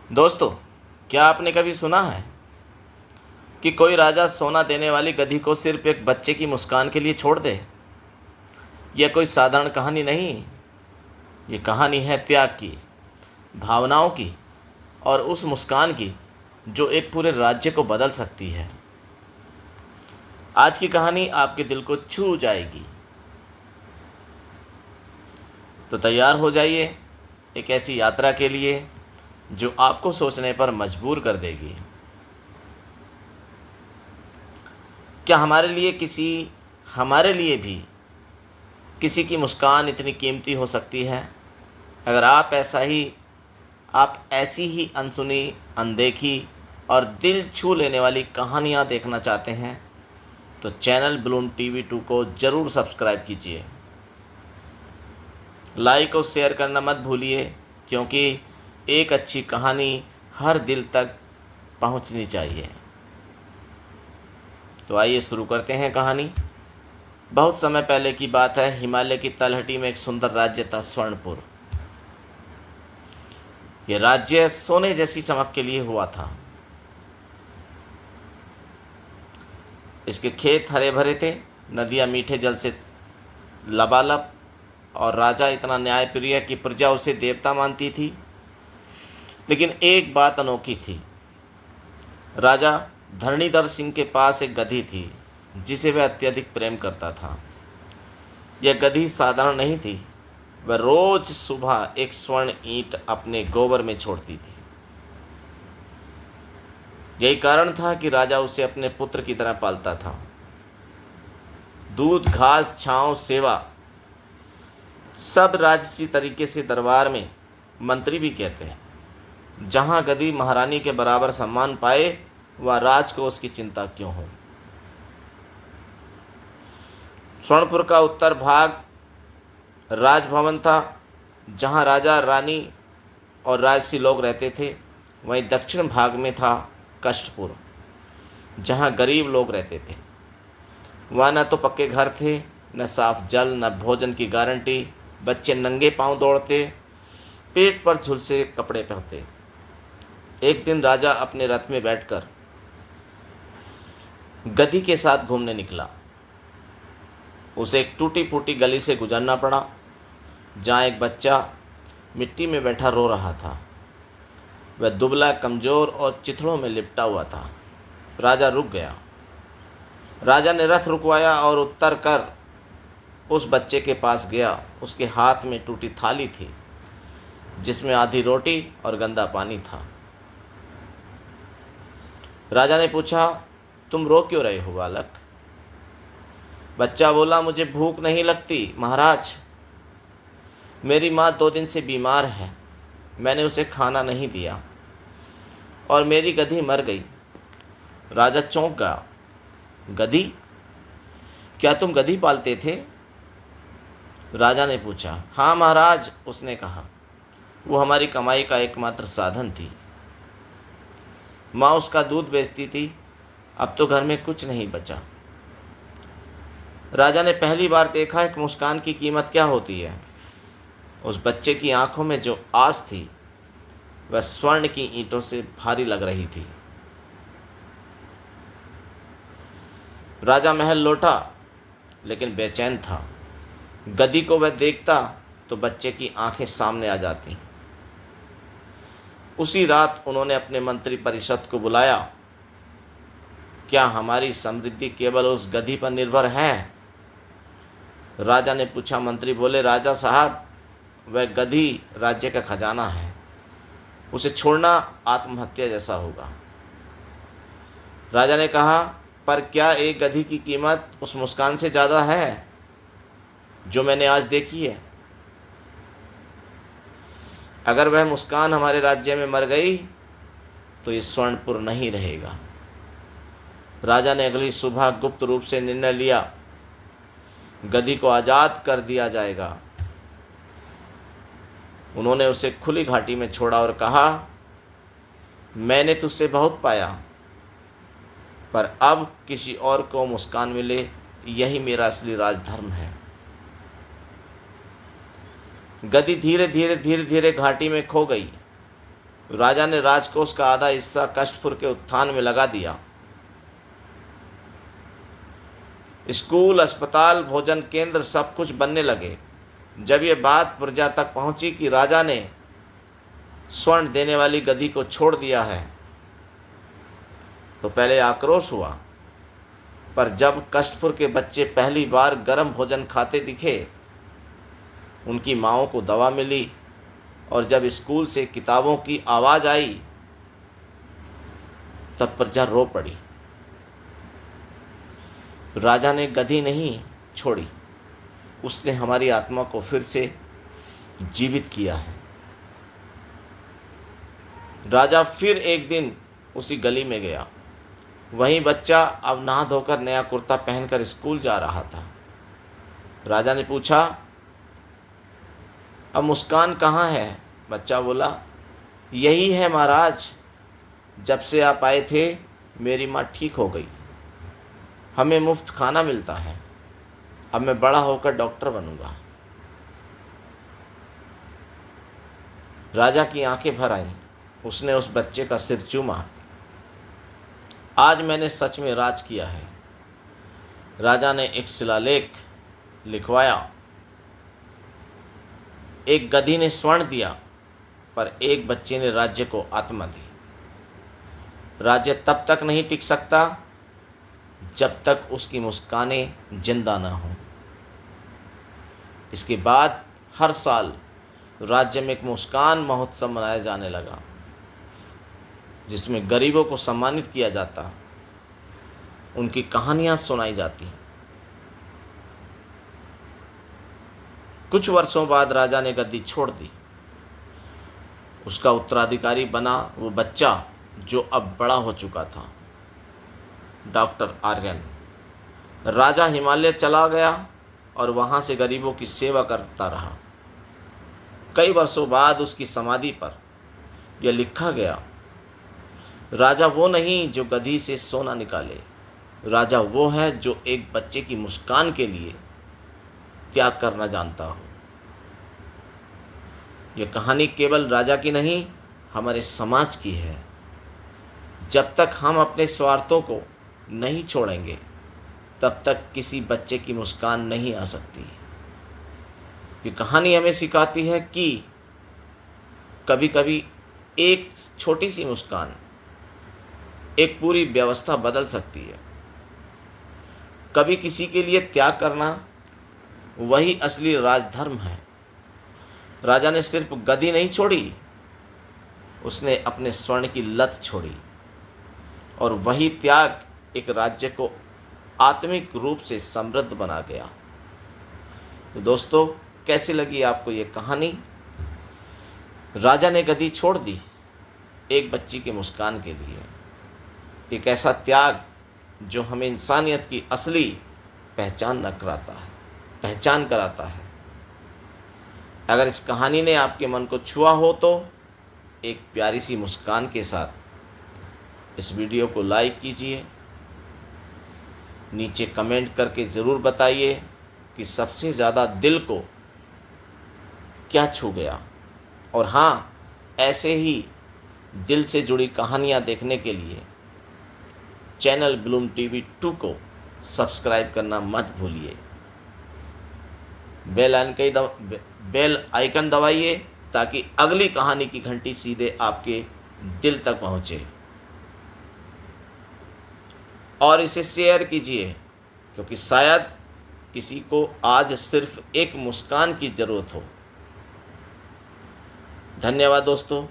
दोस्तों, क्या आपने कभी सुना है कि कोई राजा सोना देने वाली गधी को सिर्फ एक बच्चे की मुस्कान के लिए छोड़ दे? यह कोई साधारण कहानी नहीं। ये कहानी है त्याग की, भावनाओं की और उस मुस्कान की जो एक पूरे राज्य को बदल सकती है। आज की कहानी आपके दिल को छू जाएगी। तो तैयार हो जाइए एक ऐसी यात्रा के लिए जो आपको सोचने पर मजबूर कर देगी। क्या हमारे लिए भी किसी की मुस्कान इतनी कीमती हो सकती है? अगर आप ऐसी ही अनसुनी, अनदेखी और दिल छू लेने वाली कहानियाँ देखना चाहते हैं तो चैनल बलून टीवी 2 को ज़रूर सब्सक्राइब कीजिए। लाइक और शेयर करना मत भूलिए, क्योंकि एक अच्छी कहानी हर दिल तक पहुंचनी चाहिए। तो आइए शुरू करते हैं कहानी। बहुत समय पहले की बात है। हिमालय की तलहटी में एक सुंदर राज्य था, स्वर्णपुर। यह राज्य सोने जैसी चमक के लिए हुआ था। इसके खेत हरे भरे थे, नदियां मीठे जल से लबालब, और राजा इतना न्यायप्रिय कि प्रजा उसे देवता मानती थी। लेकिन एक बात अनोखी थी। राजा धरणीधर सिंह के पास एक गधी थी जिसे वह अत्यधिक प्रेम करता था। यह गधी साधारण नहीं थी। वह रोज सुबह एक स्वर्ण ईंट अपने गोबर में छोड़ती थी। यही कारण था कि राजा उसे अपने पुत्र की तरह पालता था। दूध, घास, छांव, सेवा, सब राजसी तरीके से दरबार में मंत्री भी कहते हैं। जहां गधी महारानी के बराबर सम्मान पाए, वह राज को उसकी चिंता क्यों हो। स्वर्णपुर का उत्तर भाग राजभवन था, जहां राजा, रानी और राजसी लोग रहते थे। वहीं दक्षिण भाग में था कष्टपुर, जहां गरीब लोग रहते थे। वहाँ न तो पक्के घर थे, न साफ जल, न भोजन की गारंटी। बच्चे नंगे पांव दौड़ते, पेट पर झुलसे कपड़े पहनते। एक दिन राजा अपने रथ में बैठकर गधी के साथ घूमने निकला। उसे एक टूटी फूटी गली से गुजरना पड़ा, जहाँ एक बच्चा मिट्टी में बैठा रो रहा था। वह दुबला, कमज़ोर और चिथड़ों में लिपटा हुआ था। राजा रुक गया। राजा ने रथ रुकवाया और उतर कर उस बच्चे के पास गया। उसके हाथ में टूटी थाली थी, जिसमें आधी रोटी और गंदा पानी था। राजा ने पूछा, तुम रो क्यों रहे हो बालक? बच्चा बोला, मुझे भूख नहीं लगती महाराज। मेरी माँ 2 दिन से बीमार है। मैंने उसे खाना नहीं दिया और मेरी गधी मर गई। राजा चौंक गया। गधी? क्या तुम गधी पालते थे? राजा ने पूछा। हाँ महाराज, उसने कहा। वो हमारी कमाई का एकमात्र साधन थी। माँ उसका दूध बेचती थी। अब तो घर में कुछ नहीं बचा। राजा ने पहली बार देखा एक मुस्कान की कीमत क्या होती है। उस बच्चे की आंखों में जो आस थी, वह स्वर्ण की ईंटों से भारी लग रही थी। राजा महल लौटा, लेकिन बेचैन था। गधी को वह देखता तो बच्चे की आंखें सामने आ जाती। उसी रात उन्होंने अपने मंत्री परिषद को बुलाया। क्या हमारी समृद्धि केवल उस गधी पर निर्भर है? राजा ने पूछा। मंत्री बोले, राजा साहब, वह गधी राज्य का खजाना है। उसे छोड़ना आत्महत्या जैसा होगा। राजा ने कहा, पर क्या एक गधी की कीमत उस मुस्कान से ज़्यादा है जो मैंने आज देखी है? अगर वह मुस्कान हमारे राज्य में मर गई तो ये स्वर्णपुर नहीं रहेगा। राजा ने अगली सुबह गुप्त रूप से निर्णय लिया, गधी को आज़ाद कर दिया जाएगा। उन्होंने उसे खुली घाटी में छोड़ा और कहा, मैंने तुझसे बहुत पाया, पर अब किसी और को मुस्कान मिले, यही मेरा असली राजधर्म है। गधी धीरे धीरे घाटी में खो गई। राजा ने राजकोष का आधा हिस्सा कष्टपुर के उत्थान में लगा दिया। स्कूल, अस्पताल, भोजन केंद्र सब कुछ बनने लगे। जब ये बात प्रजा तक पहुंची कि राजा ने स्वर्ण देने वाली गधी को छोड़ दिया है, तो पहले आक्रोश हुआ, पर जब कष्टपुर के बच्चे पहली बार गर्म भोजन खाते दिखे, उनकी माँओं को दवा मिली, और जब स्कूल से किताबों की आवाज़ आई, तब प्रजा रो पड़ी। राजा ने गधी नहीं छोड़ी, उसने हमारी आत्मा को फिर से जीवित किया है। राजा फिर एक दिन उसी गली में गया। वहीं बच्चा अब नहा धोकर नया कुर्ता पहनकर स्कूल जा रहा था। राजा ने पूछा, अब मुस्कान कहाँ है? बच्चा बोला, यही है महाराज, जब से आप आए थे मेरी माँ ठीक हो गई, हमें मुफ्त खाना मिलता है, अब मैं बड़ा होकर डॉक्टर बनूंगा। राजा की आंखें भर आईं। उसने उस बच्चे का सिर चूमा। आज मैंने सच में राज किया है। राजा ने एक शिलालेख लिखवाया। एक गधी ने स्वर्ण दिया, पर एक बच्चे ने राज्य को आत्मा दी। राज्य तब तक नहीं टिक सकता जब तक उसकी मुस्कानें जिंदा न हों। इसके बाद हर साल राज्य में एक मुस्कान महोत्सव मनाया जाने लगा, जिसमें गरीबों को सम्मानित किया जाता, उनकी कहानियां सुनाई जाती। कुछ वर्षों बाद राजा ने गद्दी छोड़ दी। उसका उत्तराधिकारी बना वो बच्चा जो अब बड़ा हो चुका था, डॉक्टर आर्यन। राजा हिमालय चला गया और वहाँ से गरीबों की सेवा करता रहा। कई वर्षों बाद उसकी समाधि पर यह लिखा गया, राजा वो नहीं जो गधी से सोना निकाले, राजा वो है जो एक बच्चे की मुस्कान के लिए त्याग करना जानता हो। यह कहानी केवल राजा की नहीं, हमारे समाज की है। जब तक हम अपने स्वार्थों को नहीं छोड़ेंगे, तब तक किसी बच्चे की मुस्कान नहीं आ सकती। ये कहानी हमें सिखाती है कि कभी कभी एक छोटी सी मुस्कान एक पूरी व्यवस्था बदल सकती है। कभी किसी के लिए त्याग करना वही असली राजधर्म है। राजा ने सिर्फ गद्दी नहीं छोड़ी, उसने अपने स्वर्ण की लत छोड़ी, और वही त्याग एक राज्य को आत्मिक रूप से समृद्ध बना गया। तो दोस्तों, कैसी लगी आपको ये कहानी? राजा ने गद्दी छोड़ दी एक बच्ची की मुस्कान के लिए। एक ऐसा त्याग जो हमें इंसानियत की असली पहचान कराता है। अगर इस कहानी ने आपके मन को छुआ हो तो एक प्यारी सी मुस्कान के साथ इस वीडियो को लाइक कीजिए। नीचे कमेंट करके ज़रूर बताइए कि सबसे ज़्यादा दिल को क्या छू गया। और हाँ, ऐसे ही दिल से जुड़ी कहानियाँ देखने के लिए चैनल ब्लूम टीवी 2 को सब्सक्राइब करना मत भूलिए। बेल आइकन दबाइए ताकि अगली कहानी की घंटी सीधे आपके दिल तक पहुँचे। और इसे शेयर कीजिए, क्योंकि शायद किसी को आज सिर्फ एक मुस्कान की ज़रूरत हो। धन्यवाद दोस्तों।